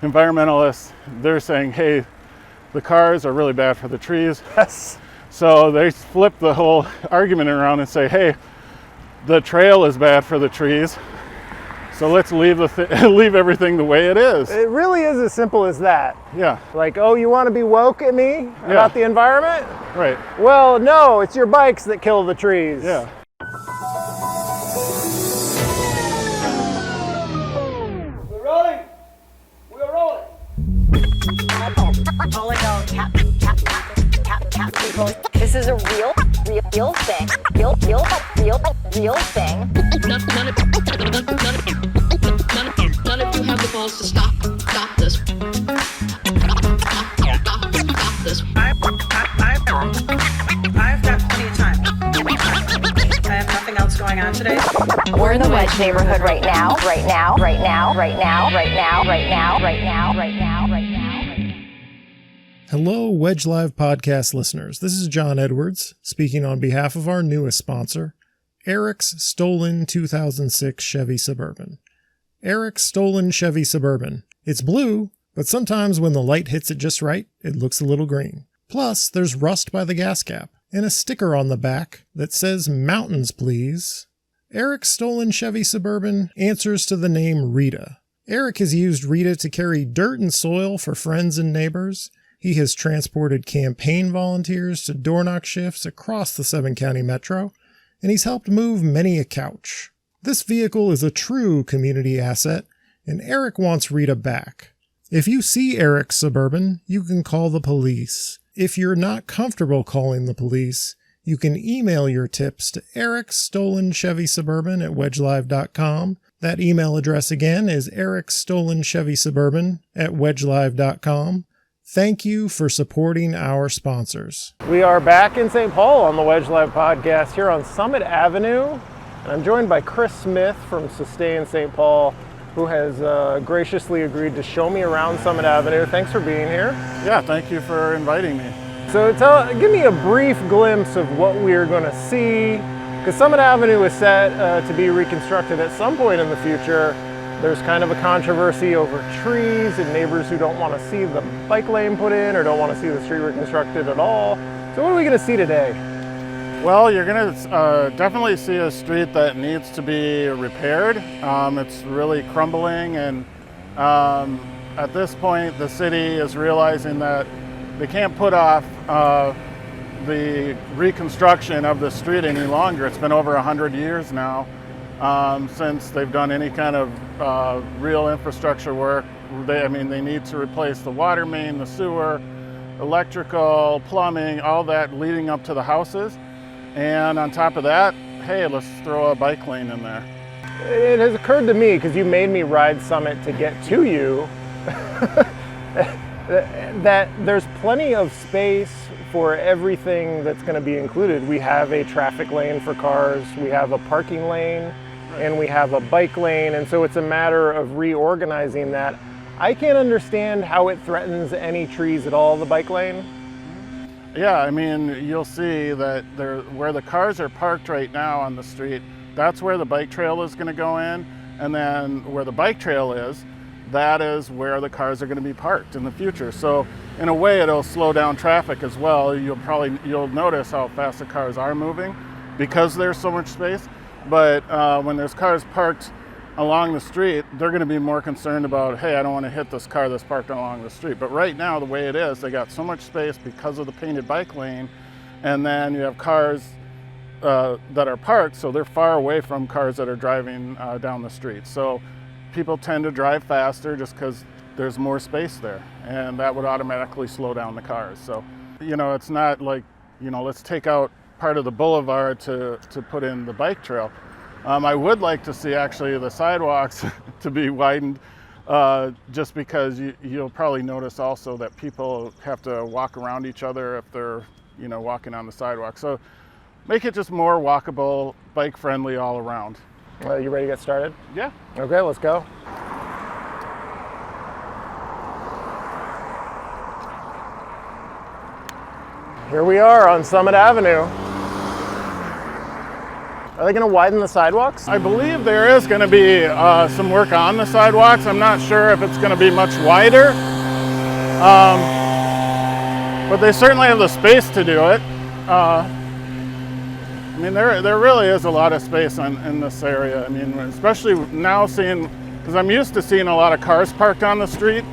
environmentalists, they're saying, hey, the cars are really bad for the trees. Yes. So they flip the whole argument around and say, hey, the trail is bad for the trees. So let's leave leave everything the way it is. It really is as simple as that. Yeah. Like, oh, you want to be woke at me about the environment? Right. Well, no, it's your bikes that kill the trees. Yeah. We're rolling. We're rolling. This is a real thing. Real thing. None of you have the balls to stop this. Stop this. I've got plenty of time. I have nothing else going on today. We're in the Wedge neighborhood right now. Hello, Wedge Live podcast listeners. This is John Edwards speaking on behalf of our newest sponsor, Eric's Stolen 2006 Chevy Suburban. Eric's Stolen Chevy Suburban. It's blue, but sometimes when the light hits it just right, it looks a little green. Plus, there's rust by the gas cap and a sticker on the back that says "Mountains, please." Eric's Stolen Chevy Suburban answers to the name Rita. Eric has used Rita to carry dirt and soil for friends and neighbors. He has transported campaign volunteers to door knock shifts across the 7-county metro, and he's helped move many a couch. This vehicle is a true community asset, and Eric wants Rita back. If you see Eric's Suburban, you can call the police. If you're not comfortable calling the police, you can email your tips to ericsstolenchevysuburban@wedgelive.com. That email address again is ericsstolenchevysuburban@wedgelive.com. Thank you for supporting our sponsors. We are back in St. Paul on the Wedge Live podcast here on Summit Avenue. And I'm joined by Chris Smith from Sustain St. Paul, who has graciously agreed to show me around Summit Avenue. Thanks for being here. Yeah, thank you for inviting me. So give me a brief glimpse of what we're going to see, because Summit Avenue is set to be reconstructed at some point in the future. There's kind of a controversy over trees and neighbors who don't want to see the bike lane put in or don't want to see the street reconstructed at all. So what are we going to see today? Well, you're going to definitely see a street that needs to be repaired. It's really crumbling, and at this point the city is realizing that they can't put off the reconstruction of the street any longer. It's been over 100 years now since they've done any kind of real infrastructure work. They need to replace the water main, the sewer, electrical, plumbing, all that leading up to the houses. And on top of that, hey, let's throw a bike lane in there. It has occurred to me, because you made me ride Summit to get to you, that there's plenty of space for everything that's going to be included. We have a traffic lane for cars, we have a parking lane, and we have a bike lane, and so it's a matter of reorganizing that. I can't understand how it threatens any trees at all, the bike lane. Yeah, you'll see that where the cars are parked right now on the street, that's where the bike trail is going to go in, and then where the bike trail is, that is where the cars are going to be parked in the future. So in a way, it'll slow down traffic as well. You'll notice how fast the cars are moving because there's so much space. But when there's cars parked along the street, they're going to be more concerned about, hey, I don't want to hit this car that's parked along the street. But right now, the way it is, they got so much space because of the painted bike lane, and then you have cars that are parked, so they're far away from cars that are driving down the street. So people tend to drive faster just because there's more space there, and that would automatically slow down the cars. So, it's not like, let's take out part of the boulevard to put in the bike trail. I would like to see actually the sidewalks to be widened, just because you'll probably notice also that people have to walk around each other if they're, walking on the sidewalk. So make it just more walkable, bike friendly all around. You ready to get started? Yeah. Okay, let's go. Here we are on Summit Avenue. Are they going to widen the sidewalks? I believe there is going to be some work on the sidewalks. I'm not sure if it's going to be much wider, but they certainly have the space to do it. I mean, there really is a lot of space in this area. I mean, especially now because I'm used to seeing a lot of cars parked on the street,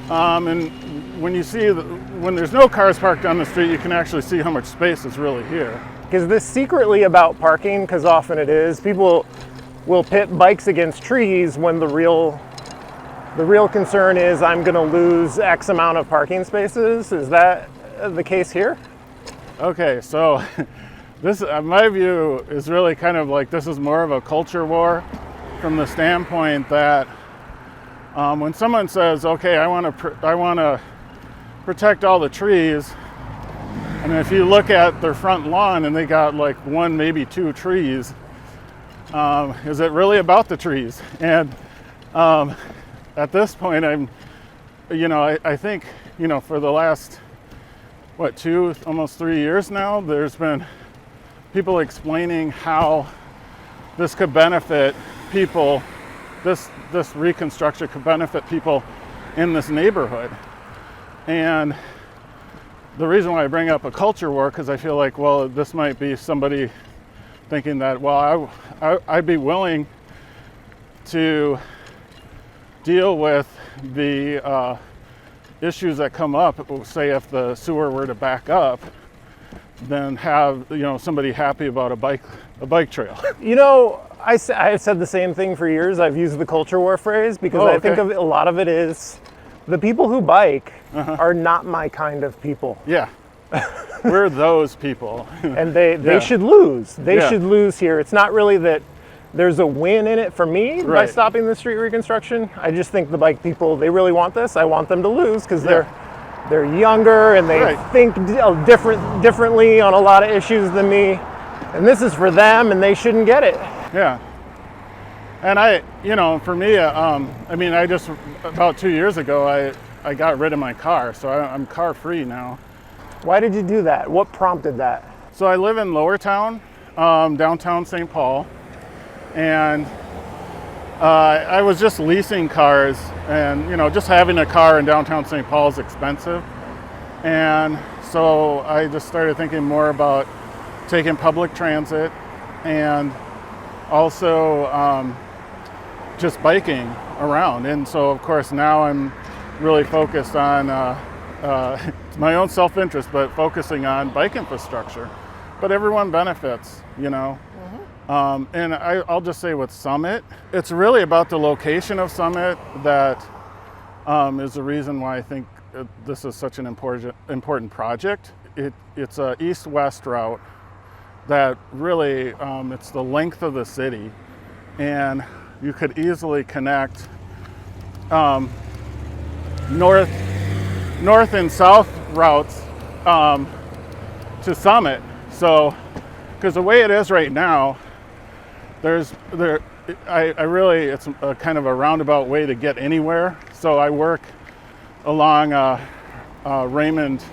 and when there's no cars parked on the street, you can actually see how much space is really here. Is this secretly about parking? Because often it is. People will pit bikes against trees when the real concern is I'm going to lose X amount of parking spaces. Is that the case here? Okay, so this, my view is really kind of like this is more of a culture war from the standpoint that when someone says, okay, I want to protect all the trees, and if you look at their front lawn and they got like 1, maybe 2 trees, is it really about the trees? And at this point, I think, for the last, 2, almost 3 years now, there's been people explaining how this could benefit people, this reconstruction could benefit people in this neighborhood. And the reason why I bring up a culture war, because I feel like, well, this might be somebody thinking that, well, I'd be willing to deal with the issues that come up, say if the sewer were to back up, then have somebody happy about a bike trail. I've said the same thing for years. I've used the culture war phrase because I think a lot of it is the people who bike are not my kind of people. Yeah, we're those people. And they should lose. They should lose here. It's not really that there's a win in it for me by stopping the street reconstruction. I just think the bike people, they really want this. I want them to lose because they're younger and they think differently on a lot of issues than me. And this is for them and they shouldn't get it. Yeah. And for me, I just, about 2 years ago, I got rid of my car. So I'm car free now. Why did you do that? What prompted that? So I live in Lower Town, downtown Saint Paul. And I was just leasing cars, and just having a car in downtown St. Paul is expensive. And so I just started thinking more about taking public transit and also just biking around. And so of course now I'm really focused on it's my own self-interest, but focusing on bike infrastructure. But everyone benefits, and I'll just say with Summit, it's really about the location of Summit that is the reason why I think this is such an important project. It's a east-west route that really, it's the length of the city, and you could easily connect north and south routes to Summit. So, because the way it is right now, it's a kind of a roundabout way to get anywhere. So I work along Raymond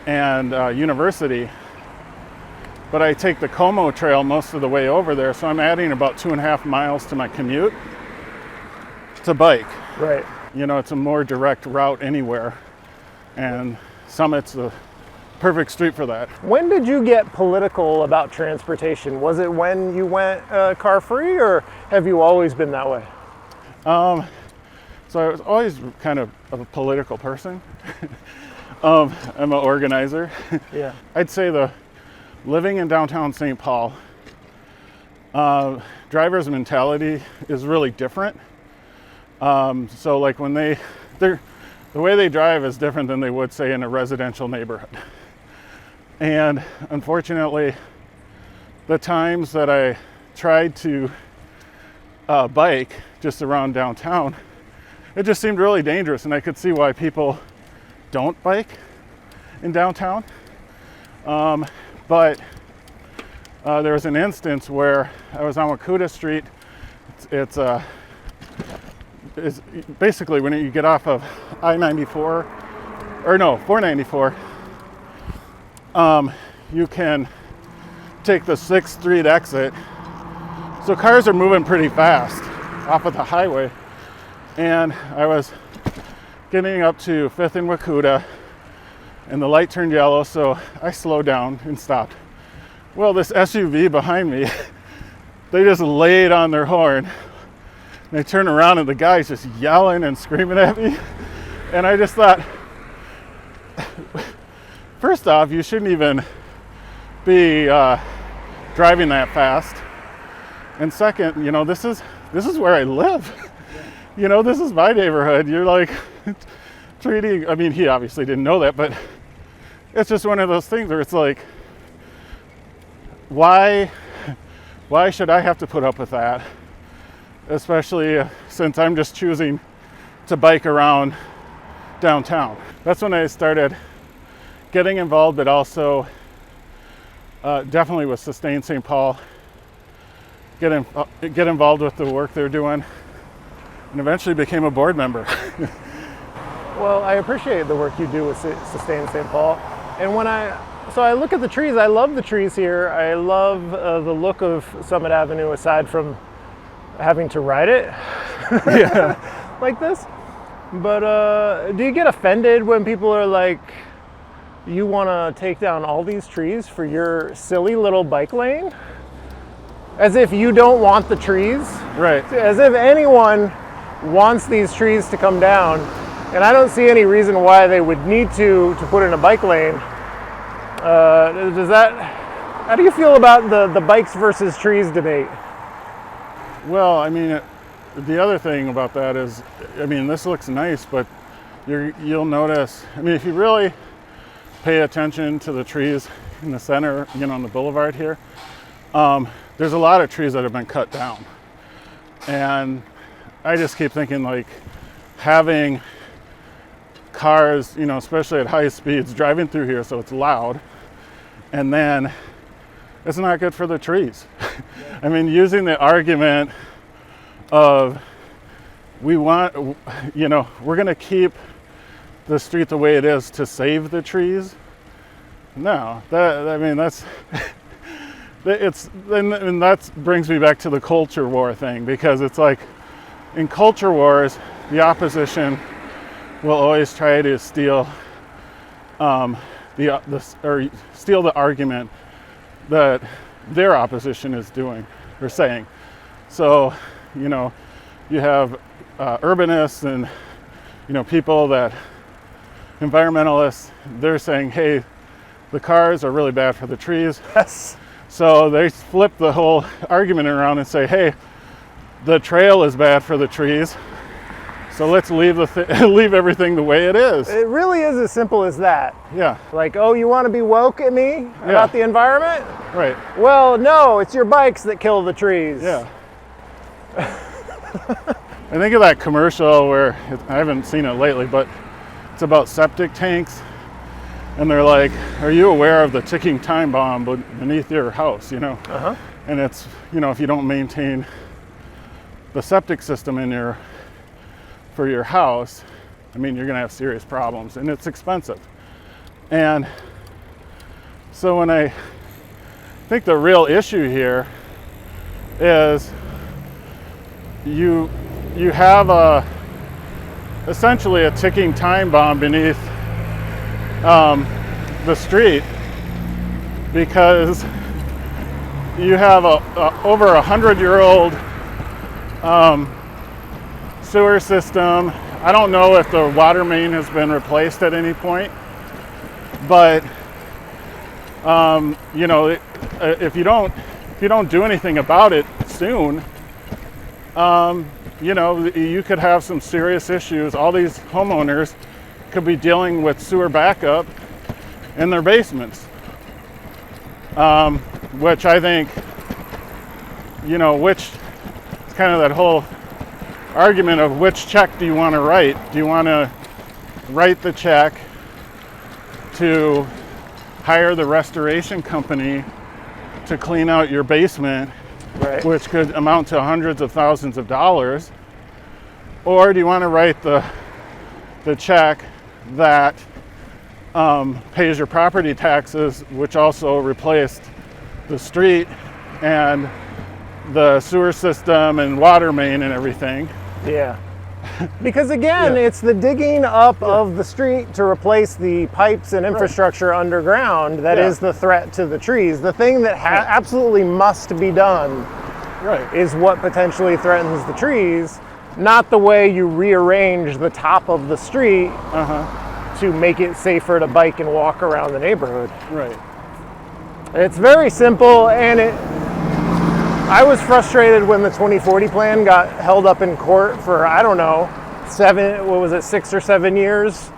and University, but I take the Como Trail most of the way over there. So I'm adding about 2.5 miles to my commute to bike. Right. It's a more direct route anywhere, and Summit's the perfect street for that. When did you get political about transportation? Was it when you went car free, or have you always been that way? So I was always kind of a political person. I'm an organizer. Yeah. I'd say living in downtown St. Paul, driver's mentality is really different. So like when the way they drive is different than they would say in a residential neighborhood. And unfortunately, the times that I tried to bike just around downtown, it just seemed really dangerous, and I could see why people don't bike in downtown. But there was an instance where I was on Wakuta Street. It's basically when you get off of I-94, or no, 494, you can take the 6th Street exit. So cars are moving pretty fast off of the highway. And I was getting up to 5th and Wakuta, and the light turned yellow, so I slowed down and stopped. Well, this SUV behind me, they just laid on their horn. And I turned around and the guy's just yelling and screaming at me. And I just thought, first off, you shouldn't even be driving that fast. And second, you know, this is where I live. You know, this is my neighborhood. You're like treating, I mean, he obviously didn't know that, but it's just one of those things where it's like, why should I have to put up with that? Especially since I'm just choosing to bike around downtown. That's when I started getting involved, but also definitely with Sustain Saint Paul, get involved with the work they're doing, and eventually became a board member. Well, I appreciate the work you do with Sustain Saint Paul. And so I look at the trees, I love the trees here. I love the look of Summit Avenue aside from having to ride it Yeah. like this. But do you get offended when people are like, you want to take down all these trees for your silly little bike lane? As if you don't want the trees. Right. As if anyone wants these trees to come down. And I don't see any reason why they would need to put in a bike lane. How do you feel about the bikes versus trees debate? Well, I mean, the other thing about that is, I mean, this looks nice, but you'll notice, I mean, if you really pay attention to the trees in the center, you know, on the boulevard here, there's a lot of trees that have been cut down. And I just keep thinking, like, having cars, you know, especially at high speeds, driving through here so it's loud, and then it's not good for the trees. I mean, using the argument of we're going to keep the street the way it is to save the trees. No, that's and that brings me back to the culture war thing, because it's like in culture wars, the opposition will always try to steal steal the argument that their opposition is doing or saying. So, you know, you have urbanists and, you know, people that, environmentalists, they're saying, hey, the cars are really bad for the trees. Yes. So they flip the whole argument around and say, hey, the trail is bad for the trees. So let's leave leave everything the way it is. It really is as simple as that. Yeah. Like, oh, you want to be woke at me about the environment? Right. Well, no, it's your bikes that kill the trees. Yeah. I think of that commercial where, I haven't seen it lately, but it's about septic tanks. And they're like, are you aware of the ticking time bomb beneath your house, you know? Uh-huh. And it's, you know, if you don't maintain the septic system for your house, I mean, you're gonna have serious problems, and it's expensive. And so when I think the real issue here is you have essentially a ticking time bomb beneath the street, because you have over 100-year-old sewer system. I don't know if the water main has been replaced at any point, but you know, if you don't do anything about it soon, you know, you could have some serious issues. All these homeowners could be dealing with sewer backup in their basements, which I think, you know, which is kind of that whole argument of which check do you want to write? Do you want to write the check to hire the restoration company to clean out your basement, Right. which could amount to hundreds of thousands of dollars, or do you want to write the check that pays your property taxes, which also replaced the street and the sewer system and water main and everything. Yeah. Because again, Yeah. it's the digging up of the street to replace the pipes and infrastructure underground that Yeah. is the threat to the trees. The thing that Yeah. absolutely must be done Right. is what potentially threatens the trees, not the way you rearrange the top of the street to make it safer to bike and walk around the neighborhood. Right. It's very simple, and I was frustrated when the 2040 plan got held up in court for, I don't know, 6 or 7 years.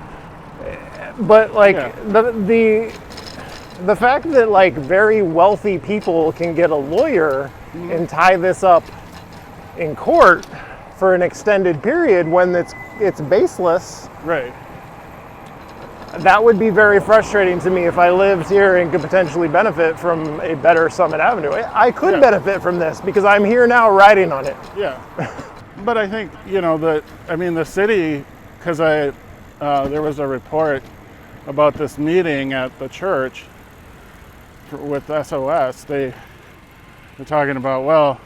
But like Yeah. the fact that like very wealthy people can get a lawyer and tie this up in court for an extended period when it's baseless, Right. that would be very frustrating to me if I lived here and could potentially benefit from a better Summit Avenue. I could Yeah. benefit from this because I'm here now riding on it. Yeah. But I think, the city, because there was a report about this meeting at the church with SOS. They're talking about, well,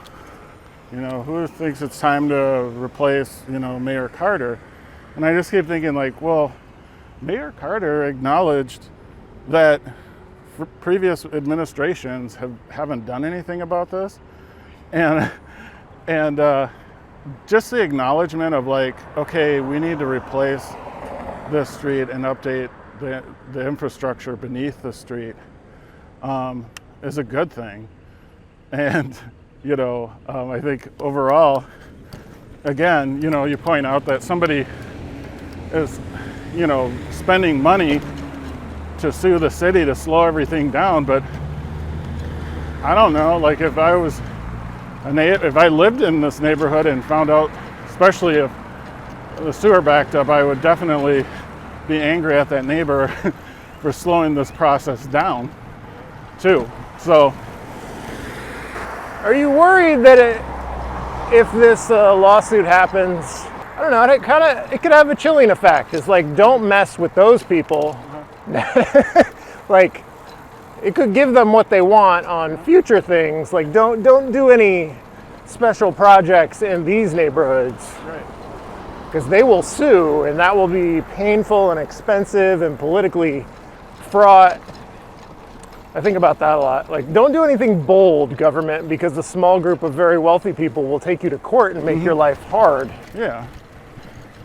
who thinks it's time to replace, Mayor Carter? And I just keep thinking like, well, Mayor Carter acknowledged that previous administrations haven't done anything about this, and just the acknowledgement of like, okay, we need to replace this street and update the infrastructure beneath the street is a good thing. And I think overall, again, you point out that somebody is spending money to sue the city to slow everything down, but I don't know, like if I lived in this neighborhood and found out, especially if the sewer backed up, I would definitely be angry at that neighbor for slowing this process down too. So Are you worried that if this lawsuit happens, I don't know, it could have a chilling effect. It's like, don't mess with those people. Like, it could give them what they want on future things. Like, don't do any special projects in these neighborhoods. right. Because they will sue, and that will be painful and expensive and politically fraught. I think about that a lot. Like, don't do anything bold, government, because a small group of very wealthy people will take you to court and make your life hard. Yeah.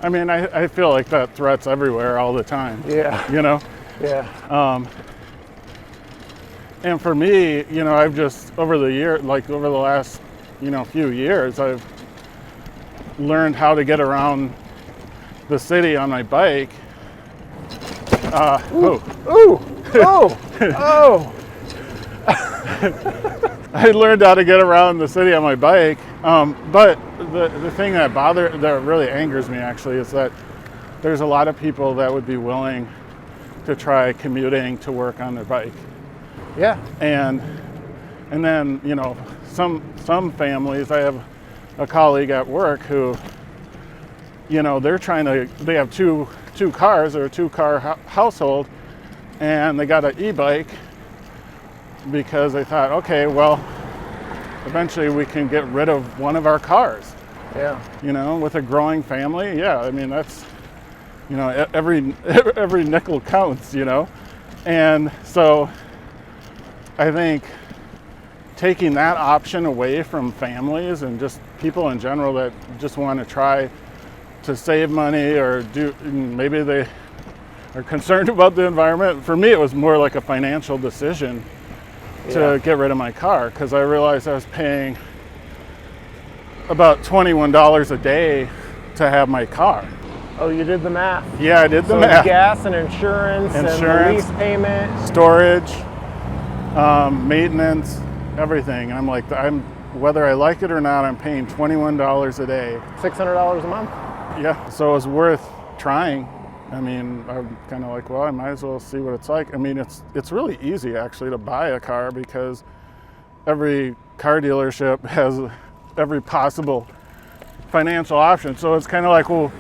I mean, I feel like that threat's everywhere all the time. Yeah. Yeah. And for me, I've just over the last, few years, I've learned how to get around the city on my bike. Ooh! Oh! I learned how to get around the city on my bike. But the thing that really angers me actually is that there's a lot of people that would be willing to try commuting to work on their bike. Yeah. And then, some families, I have a colleague at work who, they have two cars or a 2-car household, and they got an e-bike because they thought, okay, well, eventually we can get rid of one of our cars. Yeah. With a growing family, yeah, I mean, that's, every nickel counts, And so I think taking that option away from families and just people in general that just want to try to save money or maybe they are concerned about the environment. For me, it was more like a financial decision to get rid of my car, because I realized I was paying about $21 a day to have my car. Oh, you did the math. Yeah, I did the So math. gas and insurance and the lease payment. Storage, maintenance, everything. And I'm like, whether I like it or not, I'm paying $21 a day. $600 a month. Yeah, so it was worth trying. I mean, I'm kind of like, well, I might as well see what it's like. I mean, it's really easy actually to buy a car because every car dealership has every possible financial option. So it's kind of like, well,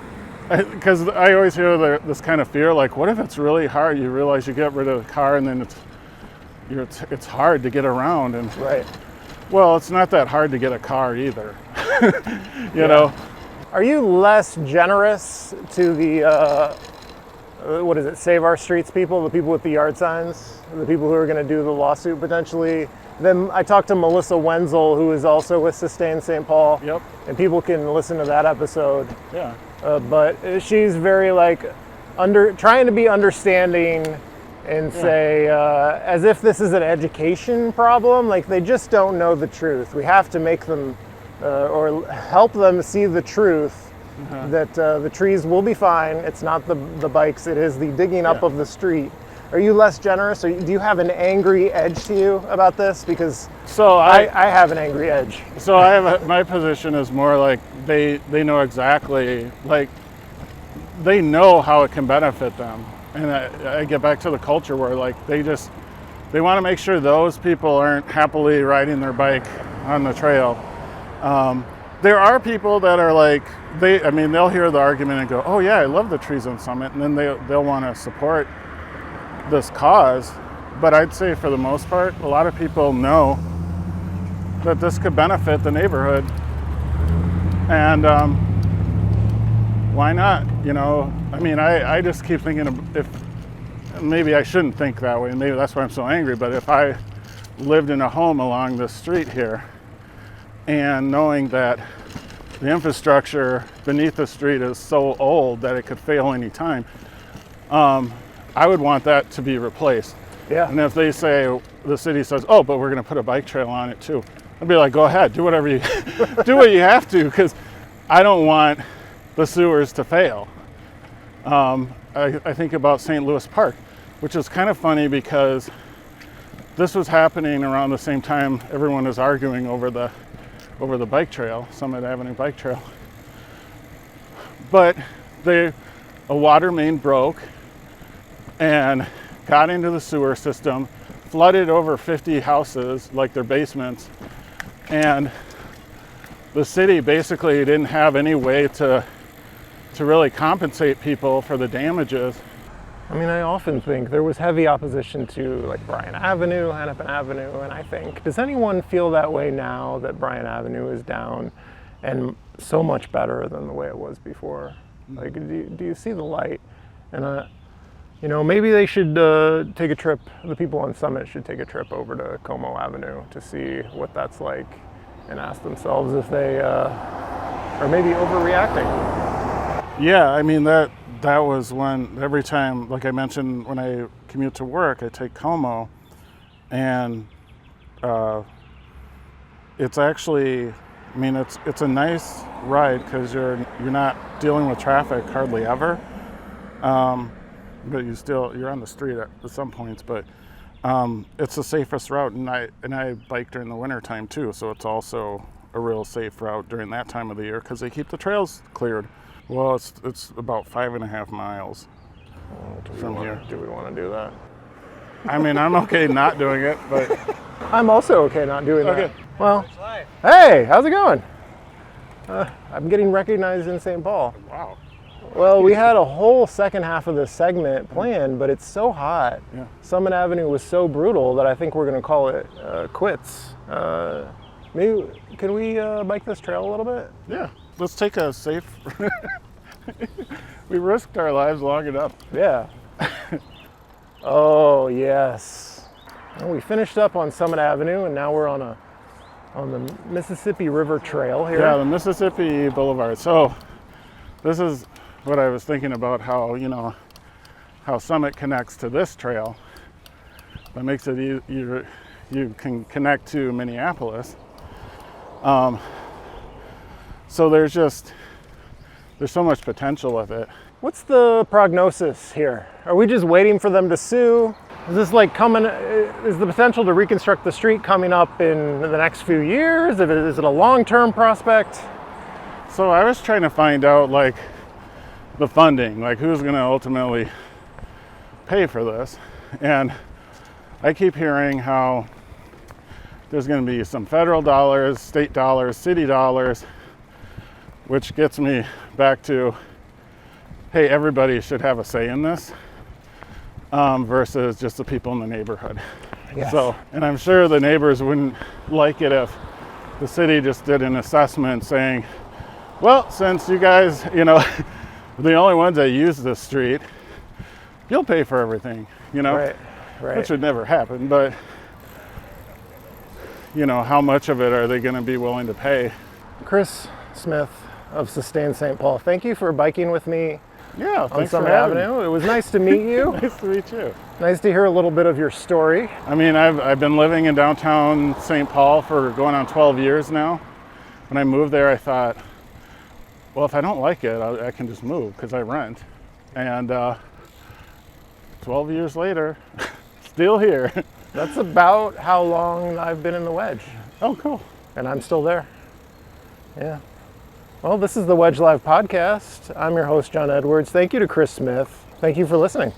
because I always hear this kind of fear, like, what if it's really hard? You realize you get rid of the car and then it's it's hard to get around. And Right. well, it's not that hard to get a car either. you know. Are you less generous to the, what is it, Save Our Streets people, the people with the yard signs, the people who are going to do the lawsuit potentially? Then I talked to Melissa Wenzel, who is also with Sustain Saint Paul. Yep. And people can listen to that episode. Yeah. But she's very trying to be understanding and say, as if this is an education problem, like they just don't know the truth. We have to make them, or help them see the truth, that the trees will be fine. It's not the bikes, it is the digging up of the street. Are you less generous, or do you have an angry edge to you about this? Because I have an angry edge. So I have my position is more like they know exactly, like they know how it can benefit them. And I get back to the culture where like they want to make sure those people aren't happily riding their bike on the trail. There are people that are like, they'll hear the argument and go, oh yeah, I love the trees on Summit. And then they'll want to support this cause. But I'd say for the most part, a lot of people know that this could benefit the neighborhood. And why not? I just keep thinking if maybe I shouldn't think that way. Maybe that's why I'm so angry. But if I lived in a home along this street here and knowing that the infrastructure beneath the street is so old that it could fail any time, I would want that to be replaced. Yeah. And if they say, the city says, oh, but we're going to put a bike trail on it too, I'd be like, go ahead, do whatever you do what you have to, because I don't want the sewers to fail. I think about St. Louis Park, which is kind of funny because this was happening around the same time everyone was arguing over the bike trail, Summit Avenue bike trail. But a water main broke and got into the sewer system, flooded over 50 houses, like their basements, and the city basically didn't have any way to really compensate people for the damages. I often think there was heavy opposition to like Bryan Avenue, Hennepin Avenue, and I think, does anyone feel that way now that Bryan Avenue is down and so much better than the way it was before? Like, do you see the light? And maybe they should take a trip, the people on Summit should take a trip over to Como Avenue to see what that's like and ask themselves if they are maybe overreacting. Yeah, that was when every time, like I mentioned, when I commute to work, I take Como, and it's actually, it's a nice ride because you're not dealing with traffic hardly ever, but you're on the street at some points, but it's the safest route, and I bike during the winter time too, so it's also a real safe route during that time of the year because they keep the trails cleared. Well, it's about 5.5 miles from here. Do we want to do that? I'm okay not doing it, but I'm also okay not doing okay. that. Well, hey, how's it going? I'm getting recognized in St. Paul. Wow. Well, we had a whole second half of this segment planned, but it's so hot. Yeah. Summit Avenue was so brutal that I think we're going to call it quits. Maybe, can we bike this trail a little bit? Yeah. Let's take a safe. We risked our lives long enough. Yeah. Oh yes. Well, we finished up on Summit Avenue, and now we're on the Mississippi River Trail here. Yeah, the Mississippi Boulevard. So this is what I was thinking about, how Summit connects to this trail. That makes it you can connect to Minneapolis. So there's so much potential with it. What's the prognosis here? Are we just waiting for them to sue? Is this like is the potential to reconstruct the street coming up in the next few years? Is it a long-term prospect? So I was trying to find out like the funding, like who's going to ultimately pay for this. And I keep hearing how there's going to be some federal dollars, state dollars, city dollars, which gets me back to, hey, everybody should have a say in this, versus just the people in the neighborhood. Yes. So, and I'm sure the neighbors wouldn't like it if the city just did an assessment saying, well, since you guys, you know, the only ones that use this street, you'll pay for everything, you know, Right. which would never happen. But, you know, how much of it are they going to be willing to pay? Chris Smith of Sustain St. Paul, thank you for biking with me Yeah, on thanks Summit for having me. Avenue. It was nice to meet you. Nice to meet you. Nice to hear a little bit of your story. I mean, I've been living in downtown St. Paul for going on 12 years now. When I moved there, I thought, well, if I don't like it, I can just move because I rent. And 12 years later, still here. That's about how long I've been in the Wedge, Oh, cool. and I'm still there. Yeah. Well, this is the Wedge Live podcast. I'm your host, John Edwards. Thank you to Chris Smith. Thank you for listening.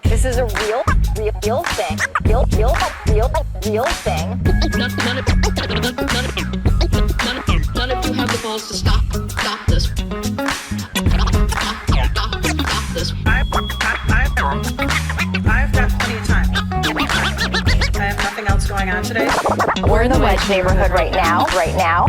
This is a real thing. Real thing. None of you have the balls to stop this. Stop this. I've got plenty of time. I have nothing else going on today. We're in the Wedge neighborhood right now. Right now.